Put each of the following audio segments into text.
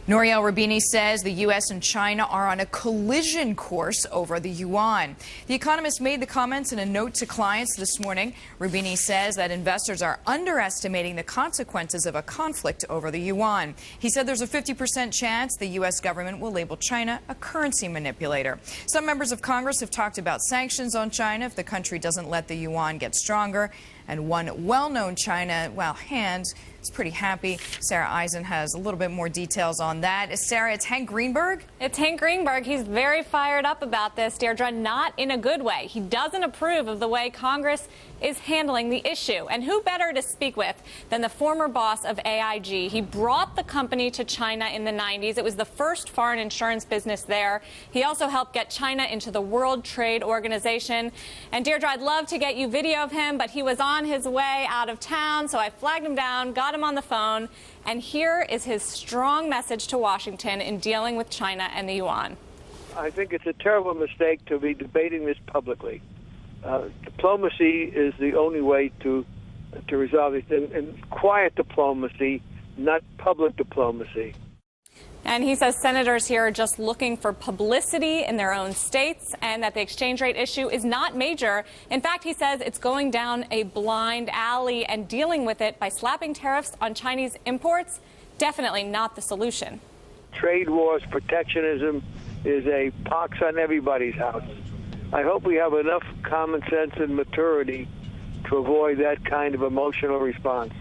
Nouriel Roubini says the U.S. and China are on a collision course over the yuan. The economist made the comments in a note to clients this morning. Roubini says that investors are underestimating the consequences of a conflict over the yuan. He said there's a 50% chance the U.S. government will label China a currency manipulator. Some members of Congress have talked about sanctions on China if the country doesn't let the yuan get stronger. And one well-known China, hand is pretty happy. Sara Eisen has a little bit more details on that. Sara, it's Hank Greenberg? It's Hank Greenberg. He's very fired up about this, Deirdre, not in a good way. He doesn't approve of the way Congress is handling the issue. And who better to speak with than the former boss of AIG? He brought the company to China in the 90s. It was the first foreign insurance business there. He also helped get China into the World Trade Organization. And Deirdre, I'd love to get you video of him, but he was on his way out of town, so I flagged him down, got him on the phone, and here is his strong message to Washington in dealing with China and the yuan. I think it's a terrible mistake to be debating this publicly. Diplomacy is the only way to resolve it, and quiet diplomacy, not public diplomacy. And he says senators here are just looking for publicity in their own states and that the exchange rate issue is not major. In fact, he says it's going down a blind alley, and dealing with it by slapping tariffs on Chinese imports, definitely not the solution. Trade wars, protectionism is a pox on everybody's house. I hope we have enough common sense and maturity to avoid that kind of emotional response.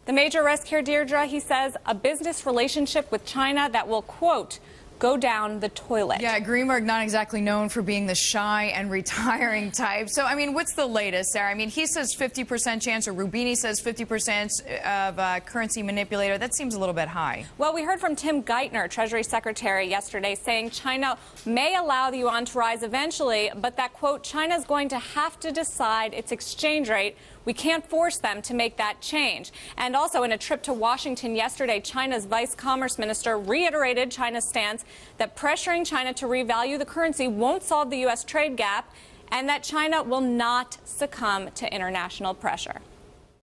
The major risk here, Deirdre, he says, a business relationship with China that will, quote, go down the toilet. Yeah, Greenberg not exactly known for being the shy and retiring type. So, what's the latest, Sarah? He says 50% chance, or Roubini says 50% of currency manipulator. That seems a little bit high. Well, we heard from Tim Geithner, Treasury Secretary, yesterday, saying China may allow the yuan to rise eventually, but that, quote, China's going to have to decide its exchange rate. We can't force them to make that change. And also, in a trip to Washington yesterday, China's Vice Commerce Minister reiterated China's stance that pressuring China to revalue the currency won't solve the U.S. trade gap, and that China will not succumb to international pressure.